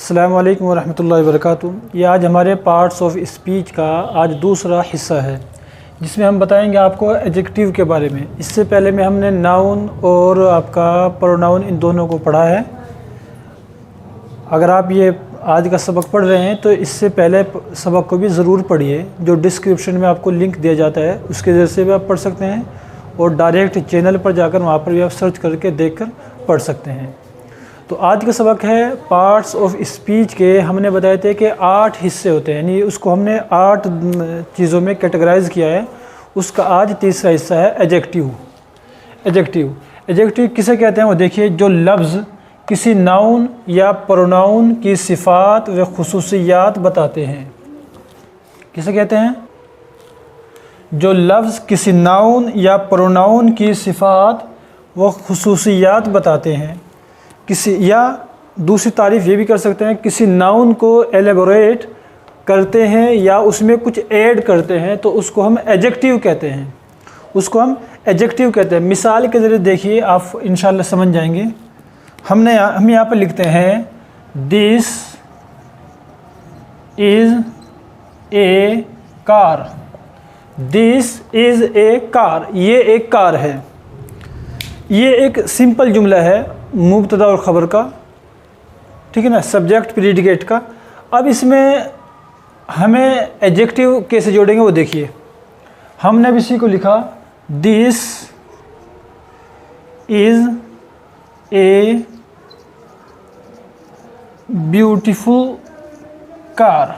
अस्सलामु अलैकुम वरहमतुल्लाहि वबरकातुहू। ये आज हमारे पार्ट्स ऑफ स्पीच का आज दूसरा हिस्सा है, जिसमें हम बताएंगे आपको एडजेक्टिव के बारे में। इससे पहले में हमने नाउन और आपका प्रोनाउन इन दोनों को पढ़ा है। अगर आप ये आज का सबक पढ़ रहे हैं तो इससे पहले सबक को भी ज़रूर पढ़िए, जो डिस्क्रिप्शन में आपको लिंक दिया जाता है उसके ज़रिए से भी आप पढ़ सकते हैं, और डायरेक्ट चैनल पर जाकर वहाँ पर भी आप सर्च करके देखकर पढ़ सकते हैं। तो आज का सबक है पार्ट्स ऑफ स्पीच के। हमने बताए थे कि 8 हिस्से होते हैं, यानी उसको हमने 8 चीज़ों में कैटेगराइज किया है। उसका आज तीसरा हिस्सा है एडजेक्टिव। एडजेक्टिव किसे कहते हैं वो देखिए, जो लफ्ज़ किसी नाउन या प्रोनाउन की सिफ़ात व खुसूसियात बताते हैं। किसे कहते हैं? जो लफ्ज़ किसी नाउन या प्रोनाउन की सिफ़ात व खुसूसियात बताते हैं। किसी, या दूसरी तारीफ़ ये भी कर सकते हैं, किसी नाउन को एलेबोरेट करते हैं या उसमें कुछ ऐड करते हैं तो उसको हम एडजेक्टिव कहते हैं। मिसाल के ज़रिए देखिए, आप इंशाल्लाह समझ जाएंगे। हम यहाँ पर लिखते हैं this is a car. This is a car, ये एक कार है। ये एक सिंपल जुमला है मुब्तदा और ख़बर का, ठीक है ना, सब्जेक्ट प्रीडिकेट का। अब इसमें हमें एडजेक्टिव कैसे जोड़ेंगे वो देखिए। हमने भी इसी को लिखा, this is a beautiful car.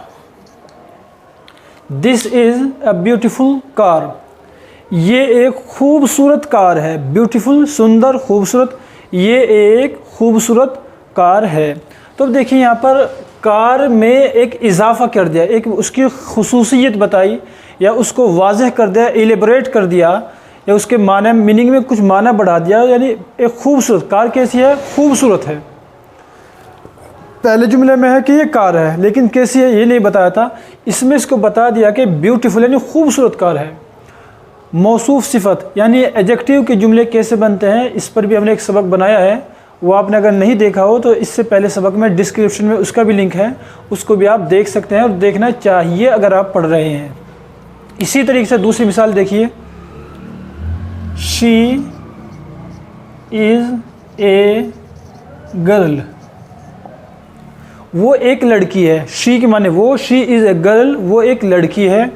This is a beautiful car, ये एक खूबसूरत कार है। ब्यूटीफुल, सुंदर, खूबसूरत, ये एक खूबसूरत कार है। तो देखिए यहाँ पर कार में एक इजाफ़ा कर दिया, एक उसकी खुसूसियत बताई या उसको वाज़ेह कर दिया, एलिब्रेट कर दिया, या उसके माने मीनिंग में कुछ माना बढ़ा दिया। यानी एक खूबसूरत कार कैसी है? खूबसूरत है। पहले जुमले में है कि ये कार है, लेकिन कैसी है ये नहीं बताया था। इसमें इसको बता दिया कि ब्यूटीफुल यानी खूबसूरत कार है। मौसूफ सिफ़त यानी एडजेक्टिव के जुमले कैसे बनते हैं, इस पर भी हमने एक सबक बनाया है। वो आपने अगर नहीं देखा हो तो इससे पहले सबक में डिस्क्रिप्शन में उसका भी लिंक है, उसको भी आप देख सकते हैं और देखना चाहिए अगर आप पढ़ रहे हैं। इसी तरीके से दूसरी मिसाल देखिए, शी इज़ ए गर्ल। वो एक लड़की है। शी के माने वो, शी इज़ ए गर्ल, वो एक लड़की है।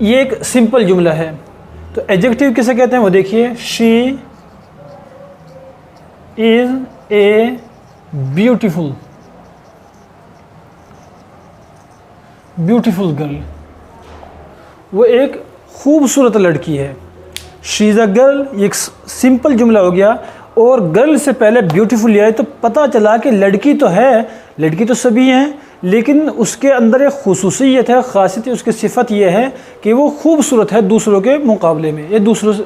ये एक सिंपल जुमला है। तो एडजेक्टिव किसे कहते हैं वो देखिए, she is a beautiful girl, वो एक खूबसूरत लड़की है। शी इज़ अ गर्ल, ये एक सिंपल जुमला हो गया, और गर्ल से पहले ब्यूटीफुल लिया है तो पता चला कि लड़की तो है, लड़की तो सभी हैं, लेकिन उसके अंदर एक खुसूसियत है, ख़ासियत, उसकी सिफ़त ये है कि वो खूबसूरत है दूसरों के मुकाबले में। ये दूसरों से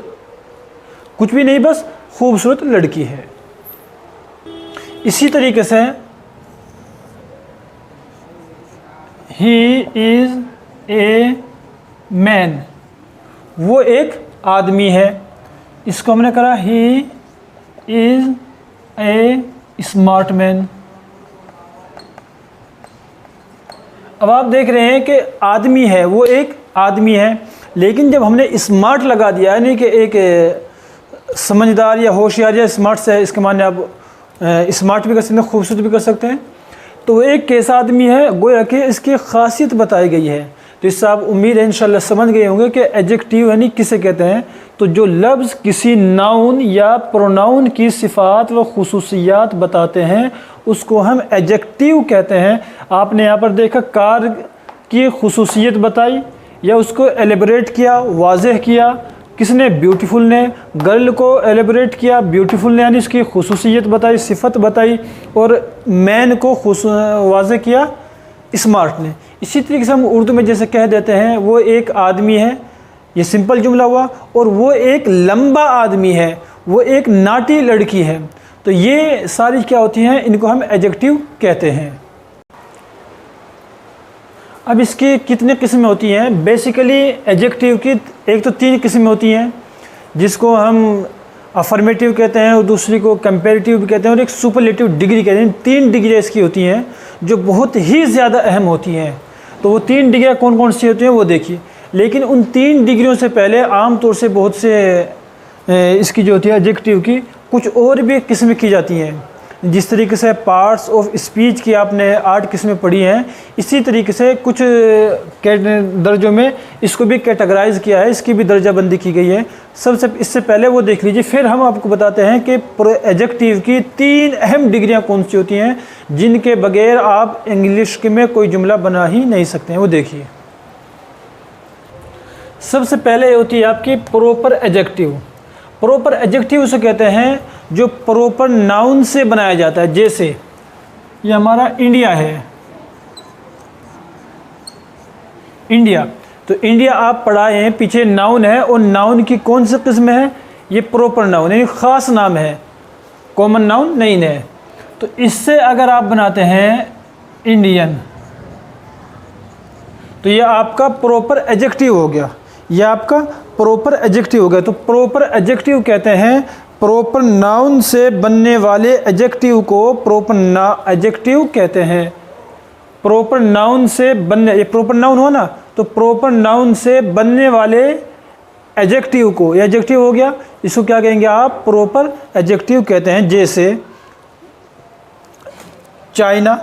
कुछ भी नहीं, बस खूबसूरत लड़की है। इसी तरीके से ही इज़ ए मैन, वो एक आदमी है। इसको हमने कहा he is a smart man. अब आप देख रहे हैं कि आदमी है, वो एक आदमी है, लेकिन जब हमने स्मार्ट लगा दिया, यानी कि एक समझदार या होशियार या स्मार्ट से, इसके माने आप स्मार्ट भी कर सकते हैं, खूबसूरत भी कर सकते हैं। तो वो एक कैसा आदमी है, गोया कि इसकी खासियत बताई गई है। तो इससे आप उम्मीद है इंशाल्लाह समझ गए होंगे कि एडजेक्टिव यानी किसे कहते हैं। तो जो लफ्ज़ किसी नाउन या प्रोनाउन की सिफ़ात व खुसूसियात बताते हैं उसको हम एडजेक्टिव कहते हैं। आपने यहाँ पर देखा, कार की खुसूसियत बताई या उसको एलिब्रेट किया, वाज़ेह किया किसने? ब्यूटीफुल ने। गर्ल को एलिब्रेट किया, ब्यूटीफुल ने यानी इसकी खुसूसियत बताई, सिफ़त बताई, और मैन को वाज़ेह किया स्मार्ट ने। इसी तरीके से हम उर्दू में जैसे कह देते हैं वो एक आदमी है, ये सिंपल जुमला हुआ, और वो एक लंबा आदमी है, वो एक नाटी लड़की है। तो ये सारी क्या होती हैं, इनको हम एडजेक्टिव कहते हैं। अब इसकी कितने किस्में होती हैं? बेसिकली एडजेक्टिव की एक तो 3 किस्में होती हैं, जिसको हम अफर्मेटिव कहते हैं और दूसरी को कंपेरेटिव भी कहते हैं और एक सुपरलेटिव डिग्री कहते हैं। 3 डिग्रियाँ इसकी होती हैं जो बहुत ही ज़्यादा अहम होती हैं। तो वो 3 डिग्रियाँ कौन कौन सी होती हैं वो देखिए। लेकिन उन 3 डिग्रियों से पहले आम तौर से बहुत से इसकी जो होती है एडजेक्टिव की कुछ और भी किस्में की जाती हैं। जिस तरीके से पार्ट्स ऑफ स्पीच की आपने 8 किस्में पढ़ी हैं, इसी तरीके से कुछ दर्जों में इसको भी कैटेगराइज किया है, इसकी भी दर्जाबंदी की गई है। सबसे इससे पहले वो देख लीजिए, फिर हम आपको बताते हैं कि एडजेक्टिव की 3 अहम डिग्रियां कौन सी होती हैं जिनके बगैर आप इंग्लिश में कोई जुमला बना ही नहीं सकते हैं। वो देखिए, सबसे पहले होती है आपकी प्रॉपर एडजेक्टिव। प्रॉपर एडजेक्टिव उसे कहते हैं जो प्रॉपर नाउन से बनाया जाता है। जैसे ये हमारा इंडिया है, इंडिया, तो इंडिया आप पढ़ाए हैं, पीछे नाउन है और नाउन की कौन सी किस्म है, ये प्रॉपर नाउन यानी ख़ास नाम है, कॉमन नाउन नहीं है। तो इससे अगर आप बनाते हैं इंडियन, तो ये आपका प्रॉपर एडजेक्टिव हो गया, ये आपका प्रॉपर एडजेक्टिव हो गया। तो प्रॉपर एडजेक्टिव कहते हैं प्रॉपर नाउन से बनने वाले एडजेक्टिव को प्रॉपर एडजेक्टिव कहते हैं। प्रॉपर नाउन से बनने, ये प्रॉपर नाउन हो ना, तो प्रॉपर नाउन से बनने वाले एडजेक्टिव को, ये एडजेक्टिव हो गया, इसको क्या कहेंगे आप, प्रॉपर एडजेक्टिव कहते हैं। जैसे चाइना,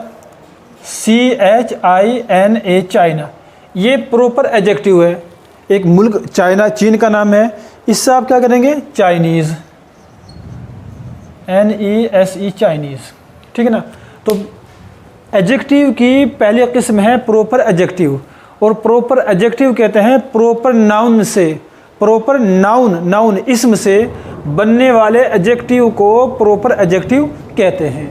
CHINA, चाइना, ये प्रॉपर एडजेक्टिव है। एक मुल्क चाइना, चीन का नाम है, इससे आप क्या करेंगे, चाइनीज़, NESE, चाइनीज़, ठीक है ना। तो एडजेक्टिव की पहली किस्म है प्रॉपर एडजेक्टिव, और प्रॉपर एडजेक्टिव कहते हैं प्रॉपर नाउन से, प्रॉपर नाउन, नाउन इसम से बनने वाले एडजेक्टिव को प्रॉपर एडजेक्टिव कहते हैं।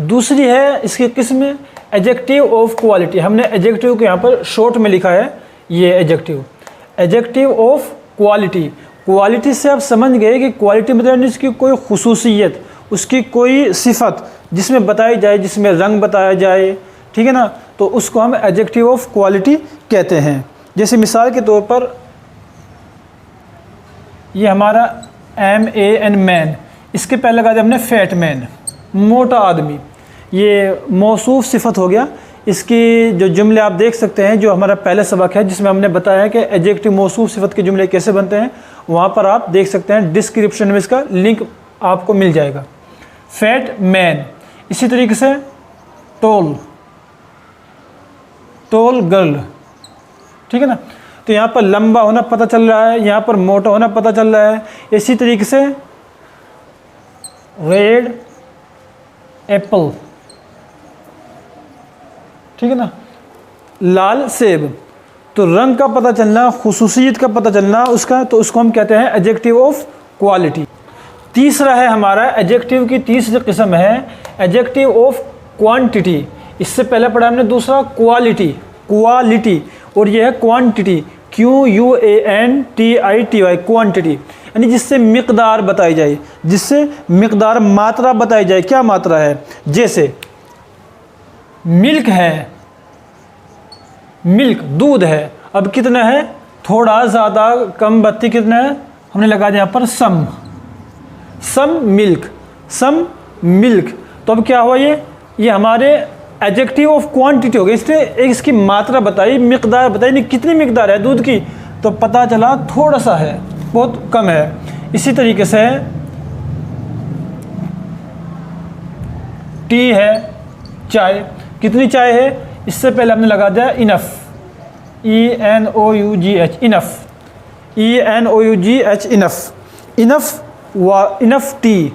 दूसरी है इसकी किस्म एडजेक्टिव ऑफ क्वालिटी। हमने एडजेक्टिव को यहाँ पर शॉर्ट में लिखा है, ये adjective, adjective of quality. Quality से आप समझ गए कि क्वालिटी मतलब इसकी कोई खुसूसियत, उसकी कोई सिफत जिसमें बताई जाए, जिसमें रंग बताया जाए, ठीक है ना, तो उसको हम एडजेक्टिव ऑफ क्वालिटी कहते हैं। जैसे मिसाल के तौर पर ये हमारा MAN, मैन, इसके पहले लगा दिया हमने फैट मैन, मोटा आदमी, ये मौसूफ सिफत हो गया। इसकी जो जुमले आप देख सकते हैं, जो हमारा पहले सबक है जिसमें हमने बताया है कि एडजेक्टिव मौसूफ सिफत के जुमले कैसे बनते हैं, वहाँ पर आप देख सकते हैं, डिस्क्रिप्शन में इसका लिंक आपको मिल जाएगा। फैट मैन, इसी तरीके से टॉल, टॉल गर्ल, ठीक है ना। तो यहाँ पर लंबा होना पता चल रहा है, यहाँ पर मोटा होना पता चल रहा है। इसी तरीके से रेड एप्पल, ठीक है ना, लाल सेब, तो रंग का पता चलना, खुसूसियत का पता चलना उसका, तो उसको हम कहते हैं एडजेक्टिव ऑफ क्वालिटी। तीसरा है हमारा एडजेक्टिव की तीसरी किस्म है एडजेक्टिव ऑफ क्वांटिटी। इससे पहले पढ़ा हमने दूसरा क्वालिटी, क्वालिटी, और ये है क्वांटिटी, QUANTITY, क्वांटिटी, यानी जिससे मिकदार बताई जाए, जिससे मिकदार, मात्रा बताई जाए। क्या मात्रा है, जैसे मिल्क है, मिल्क दूध है, अब कितना है, थोड़ा, ज़्यादा, कम, बत्ती, कितना है, हमने लगा दिया यहाँ पर सम, सम मिल्क, सम मिल्क। तो अब क्या हुआ, ये हमारे एडजेक्टिव ऑफ क्वांटिटी हो गई। इसने एक इसकी मात्रा बताई, मिकदार बताई, नहीं कितनी मिकदार है दूध की, तो पता चला थोड़ा सा है, बहुत कम है। इसी तरीके से टी है, चाय, कितनी चाय है, इससे पहले हमने लगा दिया enough, ENOUGH, enough, ENOUGH, enough, enough व इनफ टी,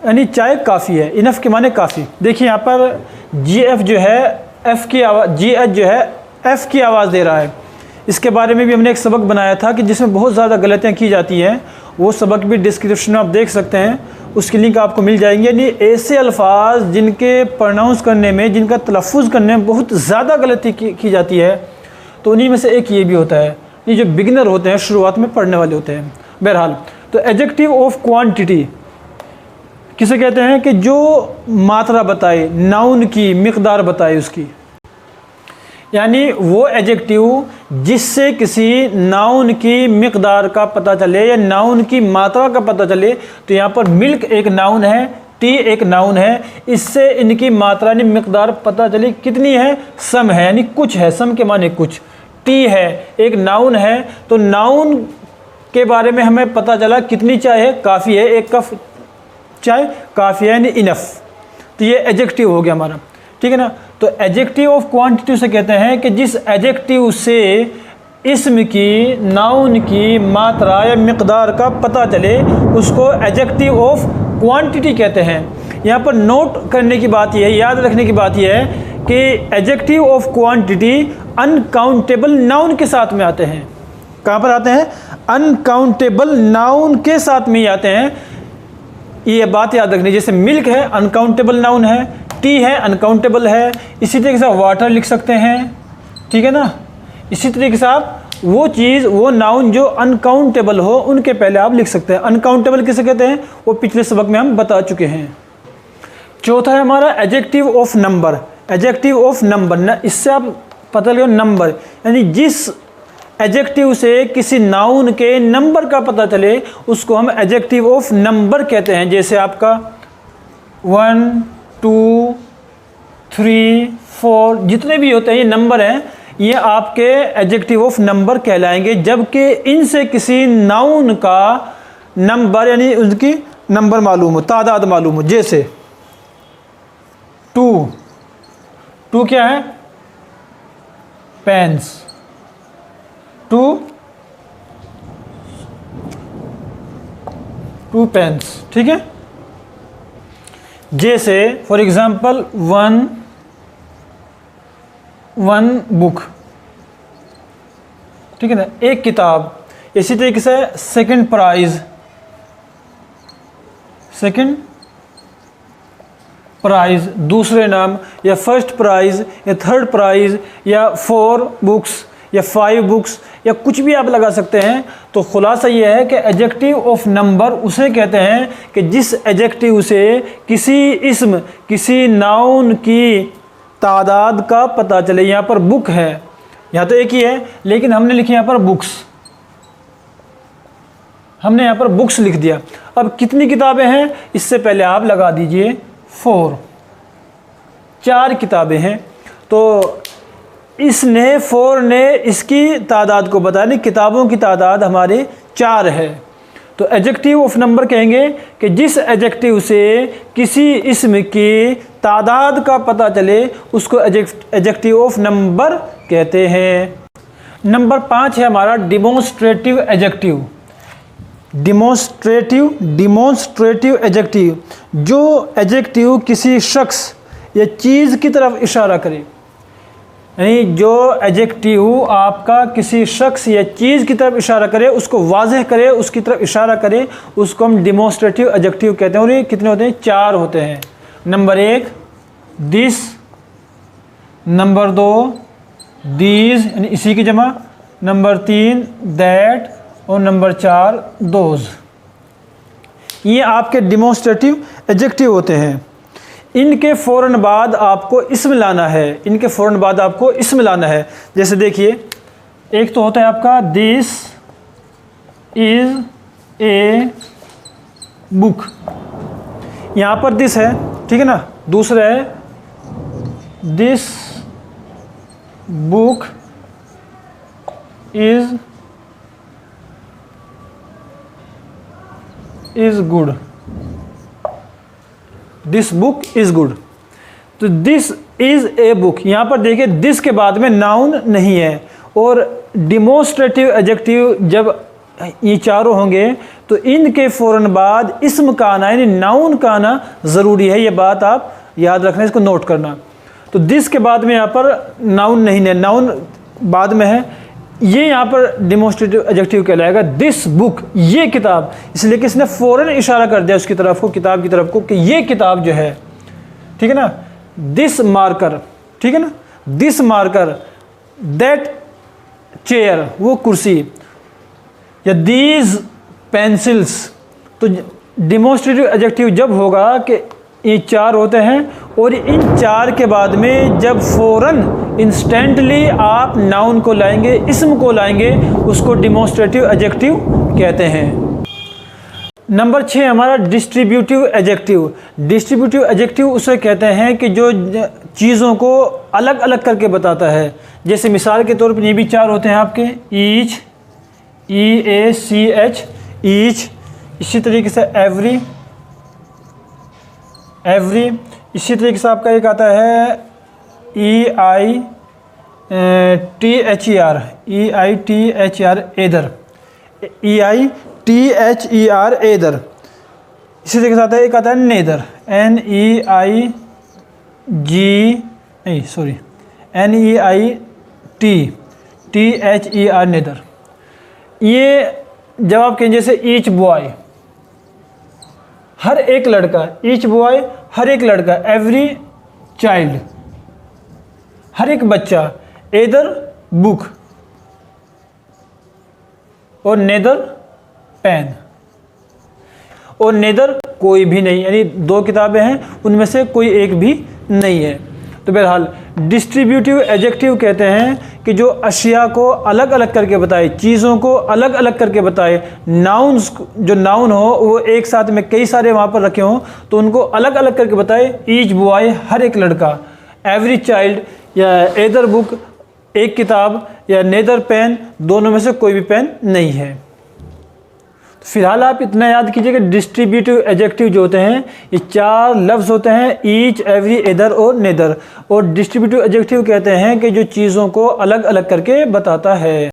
यानी चाय काफ़ी है। इनफ के माने काफ़ी। देखिए यहाँ पर GF जो है F की आवाज़, GH जो है F की आवाज़ दे रहा है। इसके बारे में भी हमने एक सबक बनाया था कि जिसमें बहुत ज़्यादा गलतियाँ की जाती हैं, वो सबक भी डिस्क्रिप्शन में आप देख सकते हैं, उसकी लिंक आपको मिल जाएंगी। यानी ऐसे अल्फाज जिनके प्रोनाउंस करने में, जिनका तलफ़ुज़ करने में बहुत ज़्यादा गलती की जाती है, तो उन्हीं में से एक ये भी होता है। ये जो बिगिनर होते हैं, शुरुआत में पढ़ने वाले होते हैं। बहरहाल, तो एडजेक्टिव ऑफ क्वांटिटी किसे कहते हैं कि जो मात्रा बताए, नाउन की मिकदार बताए उसकी, यानी वो एडजेक्टिव जिससे किसी नाउन की मिकदार का पता चले या नाउन की मात्रा का पता चले। तो यहाँ पर मिल्क एक नाउन है, टी एक नाउन है, इससे इनकी मात्रा यानी मिकदार पता चली कितनी है, सम है यानी कुछ है, सम के माने कुछ। टी है एक नाउन है, तो नाउन के बारे में हमें पता चला कितनी चाय है, काफ़ी है, एक कप चाय काफ़ी है यानी इनफ। तो ये एडजेक्टिव हो गया हमारा, ठीक है ना। तो एडजेक्टिव ऑफ क्वांटिटी से कहते हैं कि जिस एडजेक्टिव से इस्म की, नाउन की मात्रा या मिकदार का पता चले उसको एडजेक्टिव ऑफ क्वांटिटी कहते हैं। यहाँ पर नोट करने की बात यह है, याद रखने की बात यह है कि adjective of quantity uncountable noun के साथ में आते हैं। कहाँ पर आते हैं? अनकाउंटेबल नाउन के साथ में ही आते हैं। ये बात याद रखनी, जैसे मिल्क है अनकाउंटेबल नाउन है, टी है अनकाउंटेबल है, इसी तरीके से वाटर लिख सकते हैं, ठीक है ना। इसी तरीके से आप वो चीज़, वो नाउन जो अनकाउंटेबल हो उनके पहले आप लिख सकते हैं। अनकाउंटेबल किसे कहते हैं वो पिछले सबक में हम बता चुके हैं। चौथा है हमारा adjective of number. Adjective of number न, इससे आप पता लगे नंबर यानी जिस एडजेक्टिव से किसी नाउन के नंबर का पता चले उसको हम एडजेक्टिव ऑफ नंबर कहते हैं। जैसे आपका 1 2 3 4 जितने भी होते हैं ये नंबर हैं, ये आपके एडजेक्टिव ऑफ नंबर कहलाएंगे। जबकि इनसे किसी नाउन का नंबर यानी उसकी नंबर मालूम हो, तादाद मालूम हो। जैसे 2 क्या है? पेन्स। 2 पेन्स, ठीक है। जैसे फॉर एग्जाम्पल 1 बुक, ठीक है ना, एक किताब। इसी तरीके से सेकंड प्राइज दूसरे नाम, या फर्स्ट प्राइज या थर्ड प्राइज, या 4 बुक्स या 5 बुक्स, या कुछ भी आप लगा सकते हैं। तो खुलासा ये है कि एडजेक्टिव ऑफ नंबर उसे कहते हैं कि जिस एडजेक्टिव से किसी इस्म, किसी नाउन की तादाद का पता चले। यहाँ पर बुक है, यहाँ तो एक ही है लेकिन हमने लिखी यहाँ पर बुक्स, हमने यहाँ पर बुक्स लिख दिया। अब कितनी किताबें हैं इससे पहले आप लगा दीजिए 4, 4 किताबें हैं। तो इसने 4 ने इसकी तादाद को बताया, नहीं किताबों की तादाद हमारे 4 है। तो एडजेक्टिव ऑफ नंबर कहेंगे कि जिस एडजेक्टिव से किसी इस्म की तादाद का पता चले उसको एडजेक्टिव ऑफ नंबर कहते हैं। नंबर 5 है हमारा डिमॉन्स्ट्रेटिव एडजेक्टिव। डिमॉन्स्ट्रेटिव एडजेक्टिव, जो एडजेक्टिव किसी शख्स या चीज़ की तरफ इशारा करे, यानी जो एडजेक्टिव आपका किसी शख्स या चीज़ की तरफ इशारा करे, उसको वाज़ेह करे, उसकी तरफ इशारा करे, उसको हम डिमॉन्स्ट्रेटिव एडजेक्टिव कहते हैं। और ये कितने होते हैं? 4 होते हैं। नंबर 1 दिस, नंबर 2 दीज यानी इसी की जमा, नंबर 3 दैट, और नंबर 4 दोज। ये आपके डिमॉन्स्ट्रेटिव एडजेक्टिव होते हैं। इनके फ़ौरन बाद आपको इस्म लाना है, इनके फ़ौरन बाद आपको इस्म लाना है। जैसे देखिए, एक तो होता है आपका दिस इज़ ए बुक, यहाँ पर दिस है, ठीक है ना। दूसरा है this book is good, this book is good. तो दिस इज़ ए बुक, यहाँ पर देखिए दिस के बाद में नाउन नहीं है। और डिमॉन्स्ट्रेटिव एडजेक्टिव जब ये चारों होंगे तो इनके फ़ौरन बाद इस्म का आना यानी नाउन का आना ज़रूरी है। ये बात आप याद रखना, इसको नोट करना। तो दिस के बाद में यहाँ पर नाउन नहीं है, नाउन बाद में है। ये यहाँ पर डिमॉन्स्ट्रेटिव एडजेक्टिव कहलाएगा। दिस बुक, ये किताब, इसलिए कि इसने फ़ौरन इशारा कर दिया उसकी तरफ को, किताब की तरफ को, कि ये किताब जो है, ठीक है ना। दिस मार्कर, ठीक है ना, दिस मार्कर, दैट चेयर, वो कुर्सी, या दीज पेंसिल्स। तो डिमॉन्स्ट्रेटिव एडजेक्टिव जब होगा कि ये 4 होते हैं और इन 4 के बाद में जब फ़ौरन इंस्टेंटली आप नाउन को लाएंगे, इसम को लाएंगे, उसको डिमॉन्स्ट्रेटिव एडजेक्टिव कहते हैं। नंबर 6 हमारा डिस्ट्रीब्यूटिव एडजेक्टिव। डिस्ट्रीब्यूटिव एडजेक्टिव उसे कहते हैं कि जो चीज़ों को अलग अलग करके बताता है। जैसे मिसाल के तौर पर ये भी 4 होते हैं आपके, ईच, EACH, ईच। इसी तरीके से एवरी, एवरी। इसी तरीके से आपका एक आता है EITHER, एदर, EITHER, एदर। इसी तरीके से आता है एक आता है नेदर, NEITHER, नेदर। ये जब आप कहें जैसे ईच बॉय, हर एक लड़का, ईच बॉय हर एक लड़का, एवरी चाइल्ड हर एक बच्चा, एदर बुक और नेदर पेन, और नेदर कोई भी नहीं, यानी 2 किताबें हैं उनमें से कोई एक भी नहीं है। तो बहरहाल डिस्ट्रीब्यूटिव एडजेक्टिव कहते हैं कि जो अशिया को अलग अलग करके बताए, चीज़ों को अलग अलग करके बताए। नाउन्स, जो नाउन हो वो एक साथ में कई सारे वहाँ पर रखे हों तो उनको अलग अलग करके बताए। ईच बॉय हर एक लड़का, एवरी चाइल्ड या एदर बुक एक किताब, या नेदर पेन दोनों में से कोई भी पेन नहीं है। फिलहाल आप इतना याद कीजिए कि डिस्ट्रीब्यूटिव एडजेक्टिव जो होते हैं ये 4 लफ्ज़ होते हैं, ईच, एवरी, एदर और नेदर। और डिस्ट्रीब्यूटिव एडजेक्टिव कहते हैं कि जो चीज़ों को अलग अलग करके बताता है।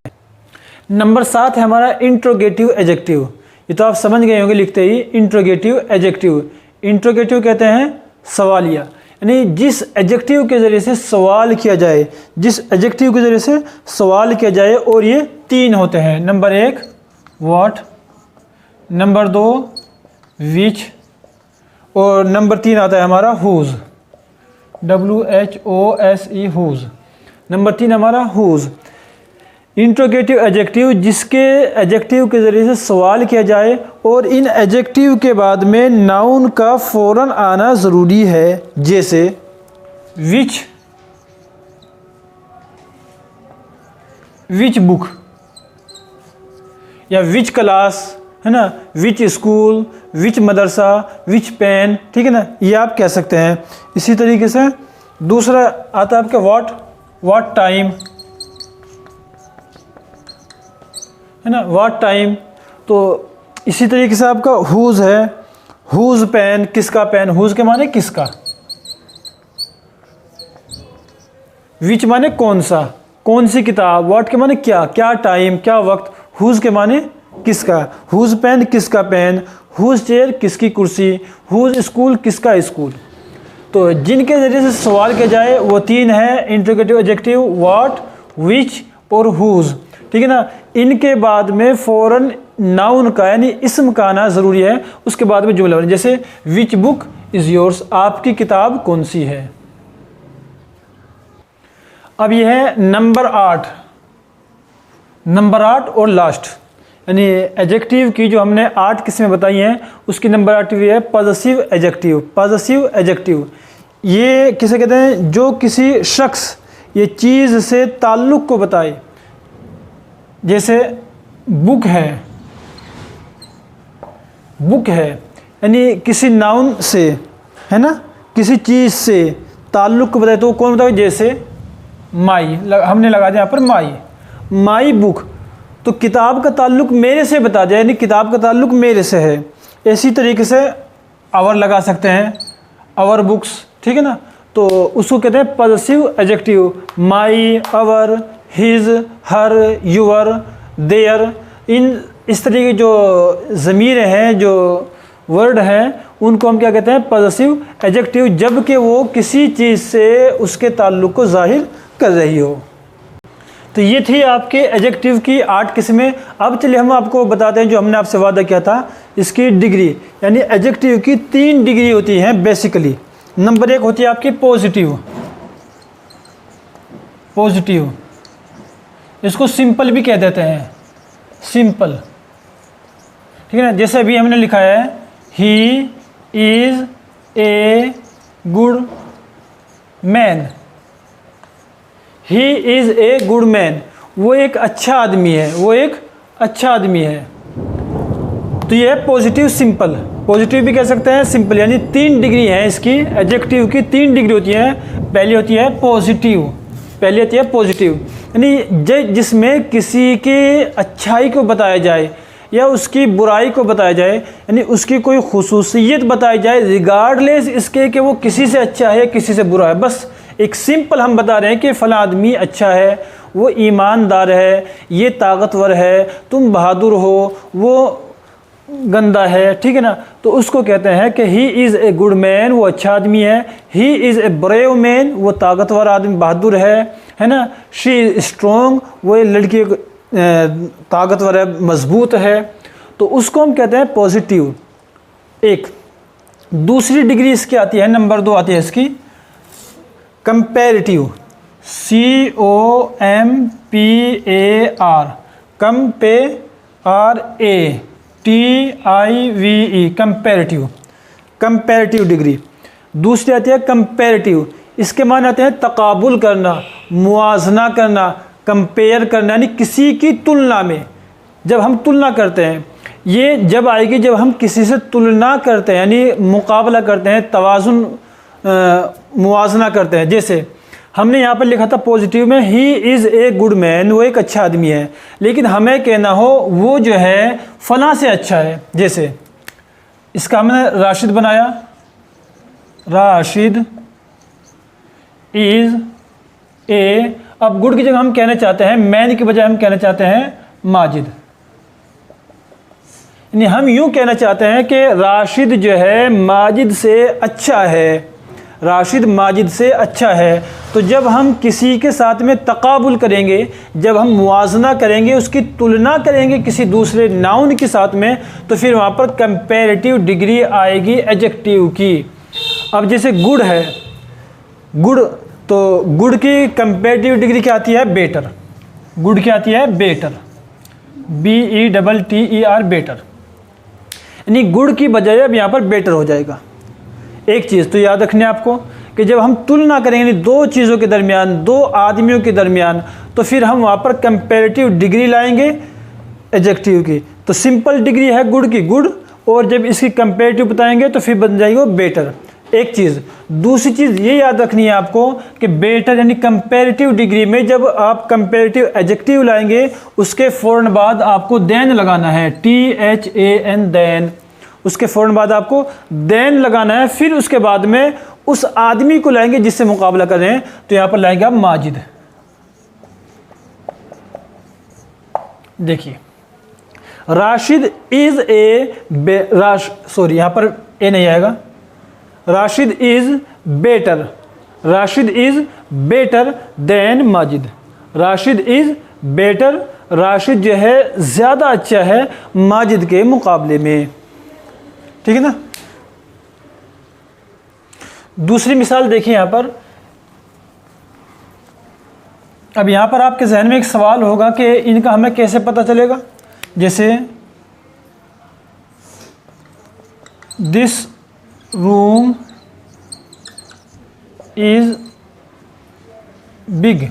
नंबर 7 है हमारा इंट्रोगेटिव एडजेक्टिव। ये तो आप समझ गए होंगे लिखते ही, इंट्रोगेटिव एडजेक्टिव। इंट्रोगेटिव कहते हैं सवालिया, यानी जिस एडजेक्टिव के ज़रिए से सवाल किया जाए, जिस एडजेक्टिव के ज़रिए से सवाल किया जाए। और ये 3 होते हैं। नंबर 1 व्हाट, नंबर 2 विच, और नंबर 3 आता है हमारा हुज, WHOSE, हुज। नंबर 3 हमारा हुज। इंट्रोगेटिव एडजेक्टिव, जिसके एडजेक्टिव के ज़रिए से सवाल किया जाए और इन एडजेक्टिव के बाद में नाउन का फ़ौरन आना ज़रूरी है। जैसे विच, विच बुक, या विच क्लास, है ना, which school, which Madrasa, which pen, ठीक है ना, ये आप कह सकते हैं। इसी तरीके से दूसरा आता है आपका व्हाट टाइम, है ना, व्हाट टाइम। तो इसी तरीके से आपका हुज है, हुज पेन, किसका पेन, हुज के माने किसका, विच माने कौन सा, कौन सी किताब, व्हाट के माने क्या, क्या टाइम, क्या वक्त, हुज के माने किसका, हुज पेन किसका पेन, हुज चेयर किसकी कुर्सी, हुज स्कूल किसका स्कूल। तो जिनके ज़रिए से सवाल किया जाए वो 3 है इंट्रोगेटिव एडजेक्टिव, व्हाट, विच और हुज, ठीक है ना। इनके बाद में फ़ौरन नाउन का यानी इसम का आना ज़रूरी है। उसके बाद में जुमला बने, जैसे विच बुक इज़ योर्स, आपकी किताब कौन सी है। अब यह है नंबर 8, नंबर 8 और लास्ट, यानी एडजेक्टिव की जो हमने 8 किस्में बताई हैं उसकी नंबर 8वीं है पॉजेसिव एडजेक्टिव। पॉजेसिव एडजेक्टिव ये किसे कहते हैं, जो किसी शख्स ये चीज़ से ताल्लुक़ को बताए। जैसे बुक है, बुक है यानी किसी नाउन से, है ना, किसी चीज़ से ताल्लुक़ को बताए तो कौन बताए। जैसे माई, हमने लगा दिया यहाँ पर माई, माई बुक, तो किताब का ताल्लुक़ मेरे से बता दिया, यानी किताब का ताल्लुक़ मेरे से है। इसी तरीके से आवर लगा सकते हैं, आवर बुक्स, ठीक है ना। तो उसको कहते हैं possessive adjective. My, our, his, her, your, their, इन इस तरह की जो ज़मीरें हैं, जो वर्ड हैं, उनको हम क्या कहते हैं, पॉजेसिव एडजेक्टिव, जबकि वो किसी चीज़ से उसके ताल्लुक़ को ज़ाहिर कर रही हो। तो ये थी आपके एडजेक्टिव की 8 किस्में। अब चलिए हम आपको बताते हैं जो हमने आपसे वादा किया था, इसकी डिग्री, यानी एडजेक्टिव की 3 डिग्री होती हैं बेसिकली। नंबर 1 होती है आपकी पॉजिटिव, पॉजिटिव, इसको सिंपल भी कह देते हैं, सिंपल, ठीक है ना। जैसे अभी हमने लिखा है he is a good man, he is a good man, वो एक अच्छा आदमी है, वो एक अच्छा आदमी है। तो ये है पॉजिटिव सिंपल, पॉजिटिव भी कह सकते हैं सिंपल, यानी 3 डिग्री है इसकी, एडजेक्टिव की 3 डिग्री होती है। पहली होती है पॉजिटिव, पहली होती है पॉजिटिव, यानी जिसमें किसी की अच्छाई को बताया जाए या उसकी बुराई को बताया जाए, यानी उसकी कोई खुसूसियत बताई जाए रिगार्डलेस इसके कि वो किसी से अच्छा है किसी से बुरा है। बस एक सिंपल हम बता रहे हैं कि फ़लाँ आदमी अच्छा है, वो ईमानदार है, ये ताकतवर है, तुम बहादुर हो, वो गंदा है, ठीक है ना। तो उसको कहते हैं कि he is a good man, वो अच्छा आदमी है। He is a brave man, वो ताकतवर आदमी बहादुर है ना। शी इज़ स्ट्रॉन्ग, वो लड़की ताकतवर है, मजबूत है। तो उसको हम कहते हैं पॉजिटिव। एक दूसरी डिग्री इसकी आती है, नंबर 2 आती है इसकी comparative, COMPAR, COMPARATIVE, comparative, comparative degree. दूसरी आती है कंपैरेटिव, इसके माने आते हैं तकाबुल करना, मुआजना करना, कंपेयर करना, यानी किसी की तुलना में। जब हम तुलना करते हैं, ये जब आएगी जब हम किसी से तुलना करते हैं, यानी मुकाबला करते हैं, तवाज़ुन मुआजना करते हैं। जैसे हमने यहाँ पर लिखा था पॉजिटिव में he is a good man, वो एक अच्छा आदमी है, लेकिन हमें कहना हो वो जो है फ़लाँ से अच्छा है। जैसे इसका हमने राशिद बनाया, राशिद इज़ ए, अब गुड की जगह हम कहना चाहते हैं मैन की बजाय हम कहना चाहते हैं माजिद, यानी हम यूँ कहना चाहते हैं कि राशिद जो है माजिद से अच्छा है, राशिद माजिद से अच्छा है। तो जब हम किसी के साथ में तकाबुल करेंगे, जब हम मुआजना करेंगे, उसकी तुलना करेंगे किसी दूसरे नाउन के साथ में, तो फिर वहाँ पर कंपैरेटिव डिग्री आएगी एडजेक्टिव की। अब जैसे गुड है, गुड, तो गुड की कंपैरेटिव डिग्री क्या आती है? बेटर। गुड क्या आती है? बेटर, BETTER, बेटर, यानी गुड की बजाय अब यहाँ पर बेटर हो जाएगा। एक चीज़ तो याद रखनी है आपको कि जब हम तुलना करेंगे दो चीज़ों के दरमियान, दो आदमियों के दरमियान, तो फिर हम वहाँ पर कंपैरेटिव डिग्री लाएंगे एडजेक्टिव की। तो सिंपल डिग्री है गुड की गुड, और जब इसकी कंपैरेटिव बताएंगे तो फिर बन जाएगी वो बेटर। एक चीज़। दूसरी चीज़ ये याद रखनी है आपको कि बेटर यानी कंपैरेटिव डिग्री में जब आप कंपैरेटिव एडजेक्टिव लाएंगे, उसके फ़ौरन बाद आपको देन लगाना है, THAN, देन। उसके फ़ौरन बाद आपको देन लगाना है। फिर उसके बाद में उस आदमी को लाएंगे जिससे मुकाबला कर रहे हैं, तो यहाँ पर लाएंगे आप माजिद। देखिए राशिद इज़ ए यहाँ पर ए नहीं आएगा, Rashid is better, Rashid is better than Majid, Rashid is better, Rashid जो है ज़्यादा अच्छा है माजिद के मुकाबले में, ठीक है ना। दूसरी मिसाल देखिए यहाँ पर। अब यहाँ पर आपके जहन में एक सवाल होगा कि इनका हमें कैसे पता चलेगा। जैसे दिस रूम इज़ बिग,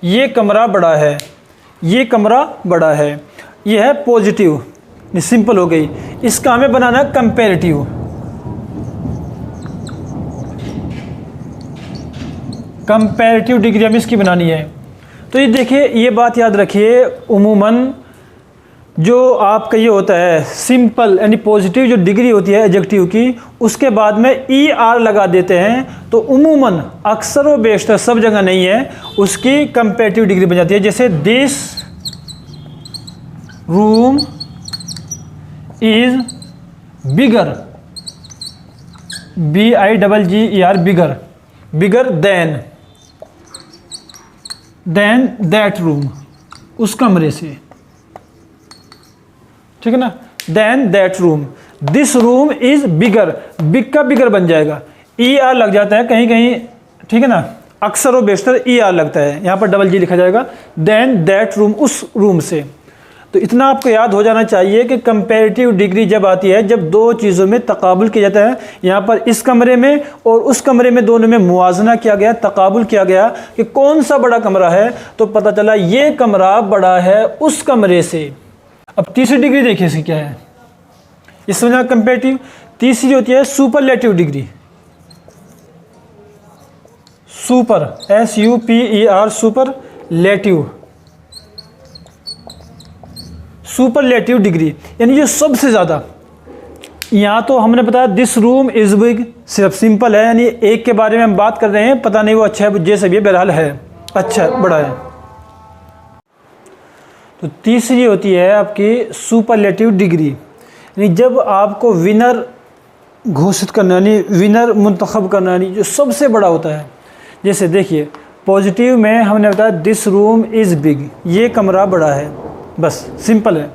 ये कमरा बड़ा है, ये कमरा बड़ा है। ये है पॉजिटिव, सिंपल हो गई। इसका हमें बनाना है कंपैरेटिव। कंपैरेटिव डिग्री हमें इसकी बनानी है। तो ये देखिए, ये बात याद रखिए, उमूमन जो आपका ये होता है सिंपल यानी पॉजिटिव जो डिग्री होती है एडजेक्टिव की, उसके बाद में ER लगा देते हैं, तो उमूमन अक्सर व बेशतर, सब जगह नहीं है, उसकी कंपैरेटिव डिग्री बन जाती है। जैसे this room is bigger, BIGGER, bigger, bigger than that room, उस कमरे से, ठीक है ना। Then that room, this room is bigger, big का बिगर बन जाएगा। ER लग जाता है कहीं कहीं, ठीक है ना, अक्सर व बेशतर ER लगता है, यहाँ पर DG लिखा जाएगा। देन दैट रूम, उस रूम से। तो इतना आपको याद हो जाना चाहिए कि कंपैरेटिव डिग्री जब आती है, जब दो चीज़ों में तकाबुल किया जाता है, यहाँ पर इस कमरे में और उस कमरे में दोनों में मुआजना किया गया, तकाबुल किया गया कि कौन सा बड़ा कमरा है, तो पता चला ये कमरा बड़ा है उस कमरे से। अब तीसरी डिग्री देखिए इसकी क्या है, इस समझना कंपैरेटिव। तीसरी होती है superlative degree, super SUPER superlative, superlative degree यानी जो सबसे ज़्यादा। यहाँ तो हमने बताया दिस रूम इज़ बिग, सिर्फ सिंपल है, यानी एक के बारे में हम बात कर रहे हैं, पता नहीं वो अच्छा है जैसे भी, बहरहाल है, अच्छा बड़ा है। तो तीसरी होती है आपकी सुपरलेटिव डिग्री, यानी जब आपको विनर घोषित करना, यानी विनर मुंतखब करना, यानी जो सबसे बड़ा होता है। जैसे देखिए पॉजिटिव में हमने बताया दिस रूम इज़ बिग, ये कमरा बड़ा है, बस सिंपल है।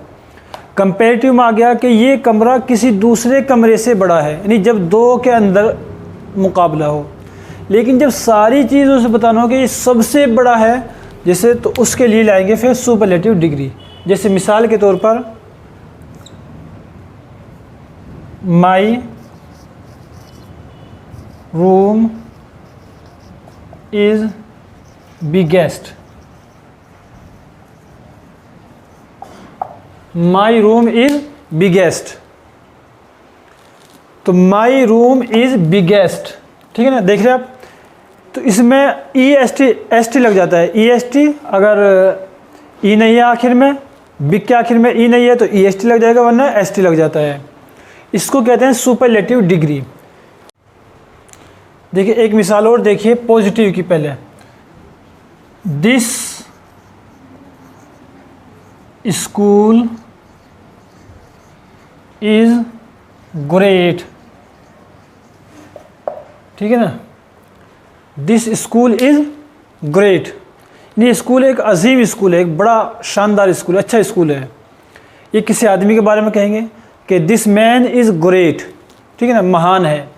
कंपैरेटिव में आ गया कि ये कमरा किसी दूसरे कमरे से बड़ा है, यानी जब दो के अंदर मुकाबला हो। लेकिन जब सारी चीज़ों से बताना हो कि ये सबसे बड़ा है जैसे, तो उसके लिए लाएंगे फिर सुपरलेटिव डिग्री। जैसे मिसाल के तौर पर my room is biggest, my room is biggest, तो माई रूम इज़ बिगेस्ट, ठीक है ना, देख रहे हैं आप। तो इसमें EST लग जाता है, EST अगर ई नहीं है आखिर में, बिग के आखिर में ई नहीं है तो EST लग जाएगा, वरना ST लग जाता है। इसको कहते हैं सुपरलेटिव डिग्री। देखिए एक मिसाल और देखिए पॉजिटिव की, पहले दिस स्कूल इज़ ग्रेट, ठीक है ना, दिस स्कूल इज़ ग्रेट, ये स्कूल एक अजीम स्कूल है, एक बड़ा शानदार स्कूल है, अच्छा स्कूल है। ये किसी आदमी के बारे में कहेंगे कि दिस मैन इज़ ग्रेट, ठीक है ना, महान है।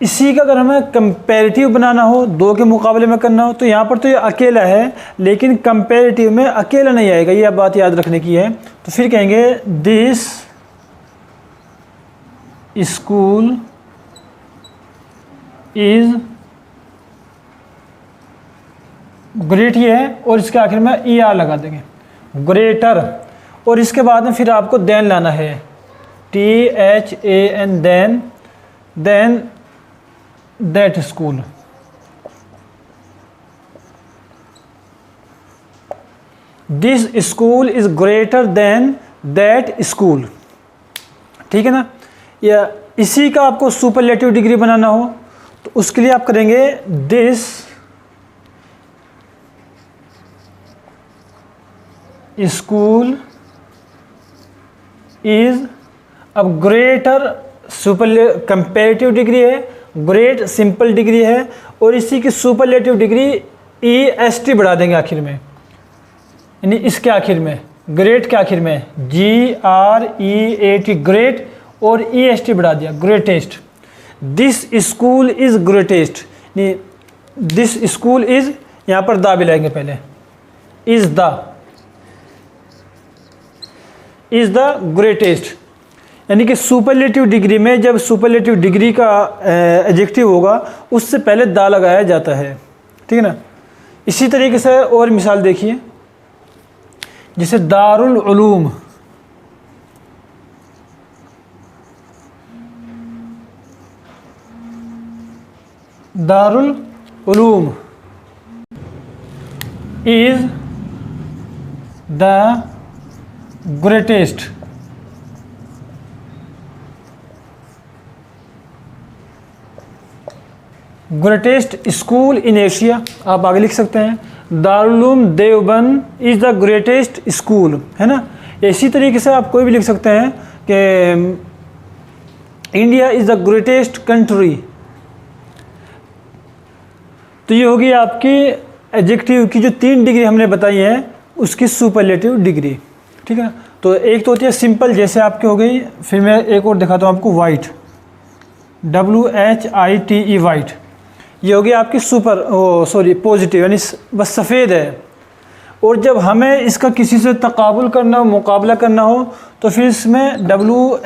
इसी का अगर हमें कंपैरेटिव बनाना हो, दो के मुकाबले में करना हो, तो यहाँ पर तो ये अकेला है, लेकिन कंपैरेटिव में अकेला नहीं आएगा, ये बात याद रखने की है। तो फिर कहेंगे दिस स्कूल इज़ ग्रेट, ये है, और इसके आखिर में ER लगा देंगे, ग्रेटर। और इसके बाद में फिर आपको देन लाना है, THAN, than that school, this school is greater than that school, ठीक है ना। या इसी का आपको सुपरलेटिव डिग्री बनाना हो तो उसके लिए आप करेंगे दिस स्कूल इज़, अब ग्रेटर सुपर कंपैरेटिव डिग्री है, ग्रेट सिंपल डिग्री है, और इसी की सुपरलेटिव डिग्री EST बढ़ा देंगे आखिर में, यानी इसके आखिर में, ग्रेट के आखिर में GREAT, ग्रेट, और EST बढ़ा दिया, greatest. This school is greatest, this school is, यहाँ पर दा भी लाएंगे पहले, इज़ द ग्रेटेस्ट, यानी कि सुपरलेटिव डिग्री में जब सुपरलेटिव डिग्री का एडजेक्टिव होगा उससे पहले दा लगाया जाता है, ठीक है ना। इसी तरीके से और मिसाल देखिए, जैसे Darul Uloom, Darul Uloom is the greatest, greatest school in Asia, आप आगे लिख सकते हैं Darul Uloom Deoband is the greatest school, है ना। इसी तरीके से आप कोई भी लिख सकते हैं कि India is the greatest country. तो ये होगी आपकी एडजेक्टिव की जो 3 डिग्री हमने बताई हैं उसकी सुपरलेटिव डिग्री, ठीक है। तो एक तो होती है सिंपल, जैसे आपकी हो गई, फिर मैं एक और दिखाता हूँ आपको, वाइट, WHITE वाइट, ये होगी आपकी सुपर पॉजिटिव, यानी बस सफ़ेद है। और जब हमें इसका किसी से तकाबुल करना हो, मुकाबला करना हो, तो फिर इसमें WHITER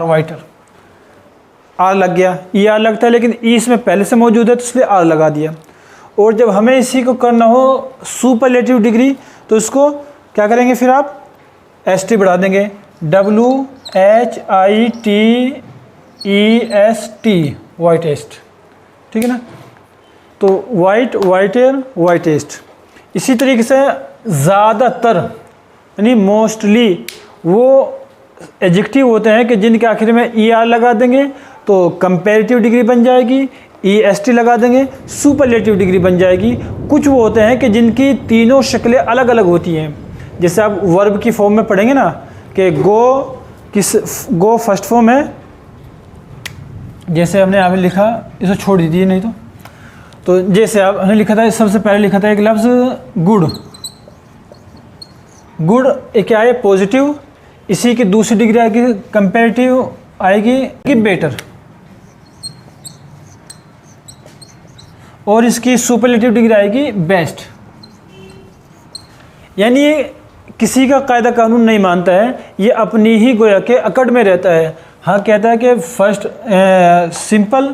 वाइटर आर लग गया, ER लगता है, लेकिन ई इसमें पहले से मौजूद है तो इसलिए आर लगा दिया। और जब हमें इसी को करना हो सुपरलेटिव डिग्री, तो इसको क्या करेंगे, फिर आप ST बढ़ा देंगे, WHITEST वाइटेस्ट, ठीक है ना। तो वाइटेस्ट। इसी तरीके से ज़्यादातर यानी मोस्टली वो एडजेक्टिव होते हैं कि जिनके आखिर में ER लगा देंगे तो कंपैरेटिव डिग्री बन जाएगी, EST लगा देंगे सुपरलेटिव डिग्री बन जाएगी। कुछ वो होते हैं कि जिनकी तीनों शक्लें अलग अलग होती हैं। जैसे आप वर्ब की फॉर्म में पढ़ेंगे ना कि गो फर्स्ट फॉर्म है, जैसे हमने यहाँ पे लिखा, इसको छोड़ दीजिए नहीं तो जैसे आप हमने लिखा था, सबसे पहले लिखा था एक लफ्ज़ गुड एक क्या है, पॉजिटिव। इसी की दूसरी डिग्री आएगी कंपैरेटिव, आएगी कि बेटर, और इसकी सुपरलेटिव डिग्री आएगी बेस्ट। यानी ये किसी का कायदा कानून नहीं मानता है, ये अपनी ही गोया के अकड़ में रहता है। हाँ, कहता है कि फर्स्ट सिंपल,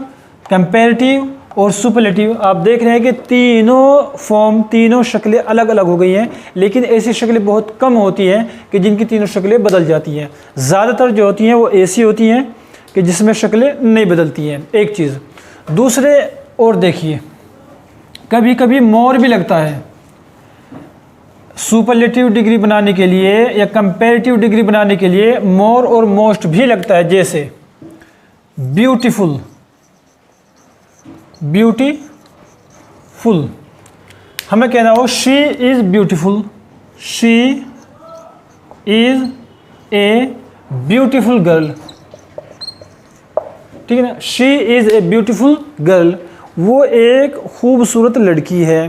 कंपैरेटिव और सुपरलेटिव। आप देख रहे हैं कि तीनों फॉर्म, तीनों शक्लें अलग अलग हो गई हैं, लेकिन ऐसी शक्लें बहुत कम होती हैं कि जिनकी तीनों शक्लें बदल जाती हैं। ज़्यादातर जो होती हैं वो ऐसी होती हैं कि जिसमें शक्लें नहीं बदलती हैं। एक चीज़। दूसरे और देखिए, कभी कभी मोर भी लगता है सुपरलेटिव डिग्री बनाने के लिए या कंपैरेटिव डिग्री बनाने के लिए, मोर और मोस्ट भी लगता है। जैसे ब्यूटीफुल, ब्यूटीफुल, हमें कहना हो she is beautiful, she is a beautiful girl, ठीक है ना। She is a beautiful girl, वो एक खूबसूरत लड़की है।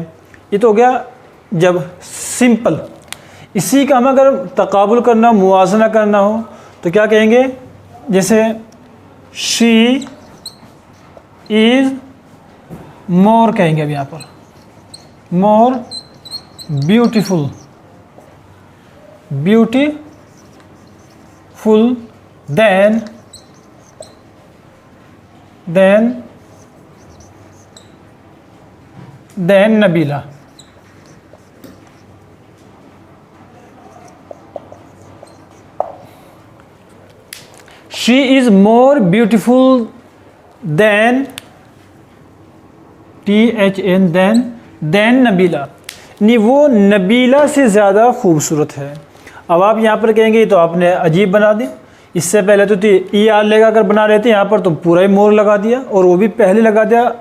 ये तो हो गया जब सिंपल। इसी का हम अगर तकाबुल करना, मुवाजना करना हो तो क्या कहेंगे, जैसे शी इज़ मोर कहेंगे। अब यहाँ पर more beautiful, beautiful than Nabeela. She is more beautiful than THN than Nabeela, नहीं वो नबीला से ज़्यादा खूबसूरत है। अब आप यहाँ पर कहेंगे तो आपने अजीब बना दी, इससे पहले तो ER लगा कर बना रहे थे, यहाँ पर तो पूरा ही मोर लगा दिया, और वो भी पहले लगा दिया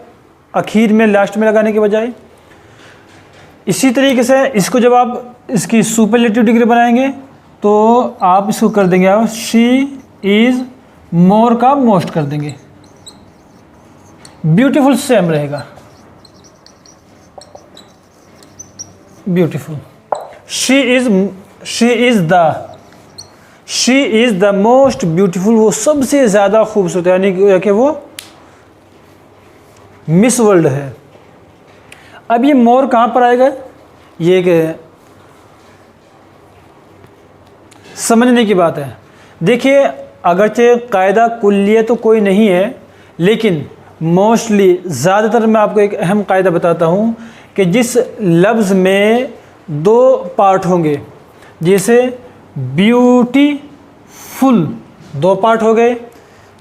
आखिर में, लास्ट में लगाने के बजाय। इसी तरीके से इसको जब आप इसकी सुपरलेटिव डिग्री बनाएंगे तो आप इसको कर देंगे, आप शी इज़ मोर का मोस्ट कर देंगे, ब्यूटीफुल सेम रहेगा, beautiful. She is the most beautiful, वो सबसे ज़्यादा खूबसूरत, यानी कि वो मिस वर्ल्ड है। अब ये मोर कहाँ पर आएगा, ये एक समझने की बात है। देखिए, अगरचे कायदा कुल्लिय तो कोई नहीं है, लेकिन मोस्टली ज़्यादातर मैं आपको एक अहम कायदा बताता हूँ कि जिस लफ्ज़ में दो पार्ट होंगे, जैसे ब्यूटीफुल दो पार्ट हो गए,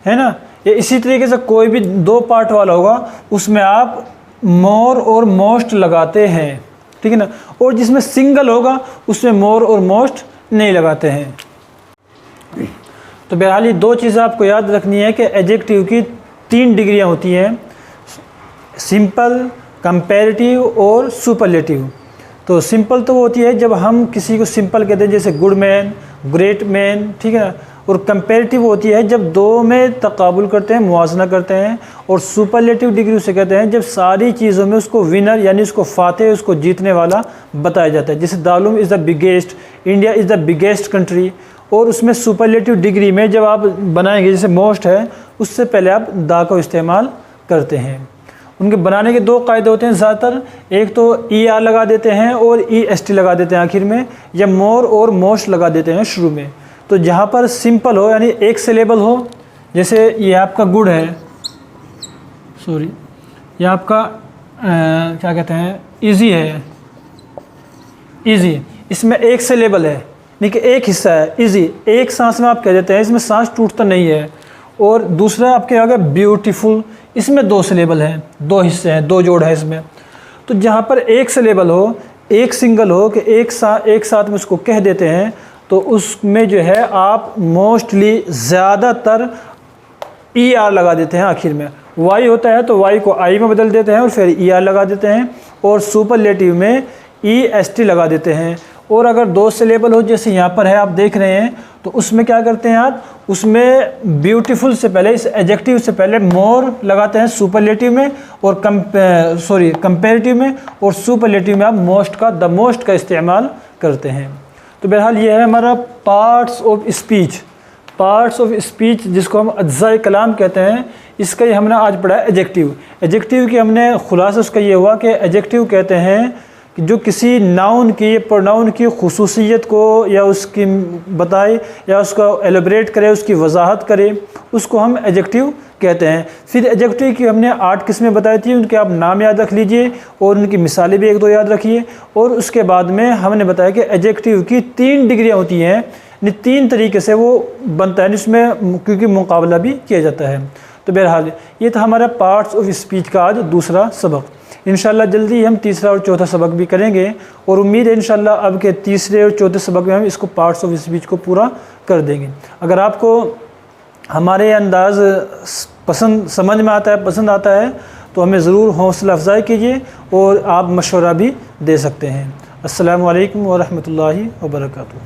है ना, या इसी तरीके से कोई भी दो पार्ट वाला होगा उसमें आप मोर और मोस्ट लगाते हैं, ठीक है ना। और जिसमें सिंगल होगा उसमें मोर और मोस्ट नहीं लगाते हैं। तो बहरहाल ये दो चीज़ें आपको याद रखनी है कि एडजेक्टिव की 3 डिग्रियां होती हैं, सिंपल, कंपैरेटिव और सुपरलेटिव। तो सिंपल तो वो होती है जब हम किसी को सिंपल कहते हैं, जैसे गुड मैन, ग्रेट मैन, ठीक है ना। और कंपैरेटिव होती है जब दो में तकाबुल करते हैं, मुवाजना करते हैं। और सुपरलेटिव डिग्री उसे कहते हैं जब सारी चीज़ों में उसको विनर यानी उसको फाते, उसको जीतने वाला बताया जाता है। जैसे दालूम is the biggest, India is the biggest country. और उसमें सुपरलेटिव डिग्री में जब आप बनाएंगे, जैसे मोस्ट है, उससे पहले आप दा का इस्तेमाल करते हैं। उनके बनाने के दो कायदे होते हैं ज़्यादातर, एक तो ER लगा देते हैं और EST लगा देते हैं आखिर में, या मोर और मोस्ट लगा देते हैं शुरू में। तो जहाँ पर सिंपल हो यानी एक सिलेबल हो, जैसे ये आपका गुड है, सॉरी ये आपका क्या कहते हैं इजी है, इजी, इसमें एक सिलेबल है यानी कि एक हिस्सा है इजी, एक सांस में आप कह देते हैं, इसमें सांस टूटता नहीं है। और दूसरा आपके आ गया ब्यूटीफुल, इसमें दो सिलेबल हैं, दो हिस्से हैं, दो जोड़ है इसमें। तो जहाँ पर एक सिलेबल हो, एक सिंगल हो कि एक साथ में उसको कह देते हैं, तो उसमें जो है आप मोस्टली ज़्यादातर ER लगा देते हैं आखिर में। वाई होता है तो वाई को आई में बदल देते हैं और फिर ER लगा देते हैं, और सुपरलेटिव में EST लगा देते हैं। और अगर दो सिलेबल हो जैसे यहाँ पर है आप देख रहे हैं, तो उसमें क्या करते हैं आप, उसमें ब्यूटीफुल से पहले, इस एडजेक्टिव से पहले मोर लगाते हैं सुपरलेटिव में, और कंपेरेटिव में, और सुपरलेटिव में आप मोस्ट का, द मोस्ट का इस्तेमाल करते हैं। तो बहरहाल ये है हमारा parts of speech. Parts of speech जिसको हम अज्जाए कलाम कहते हैं, इसका ही हमने आज पढ़ा है एडजेक्टिव। एडजेक्टिव की हमने खुलासा उसका ये हुआ कि एडजेक्टिव कहते हैं कि जो किसी नाउन की, प्रोनाउन की खुसूसियत को या उसकी बताए या उसका एलिब्रेट करे, उसकी वजाहत करे, उसको हम एडजेक्टिव कहते हैं। फिर एडजेक्टिव की हमने 8 किस्में बताई थी, उनके आप नाम याद रख लीजिए और उनकी मिसालें भी 1-2 याद रखिए। और उसके बाद में हमने बताया कि एडजेक्टिव की 3 डिग्रियाँ होती हैं, 3 तरीके से वो बनता है, जिसमें क्योंकि मुकाबला भी किया जाता है। तो बहरहाल ये था हमारा पार्ट्स ऑफ स्पीच का आज दूसरा सबक। इंशाल्लाह जल्दी हम तीसरा और चौथा सबक भी करेंगे, और उम्मीद है इंशाल्लाह अब के तीसरे और चौथे सबक में हम इसको पार्ट्स ऑफ स्पीच को पूरा कर देंगे। अगर आपको हमारे अंदाज़ पसंद समझ में आता है, पसंद आता है, तो हमें ज़रूर हौसला अफजाई कीजिए और आप मशवरा भी दे सकते हैं। अस्सलामु अलैकुम व रहमतुल्लाहि व बरकातुहू।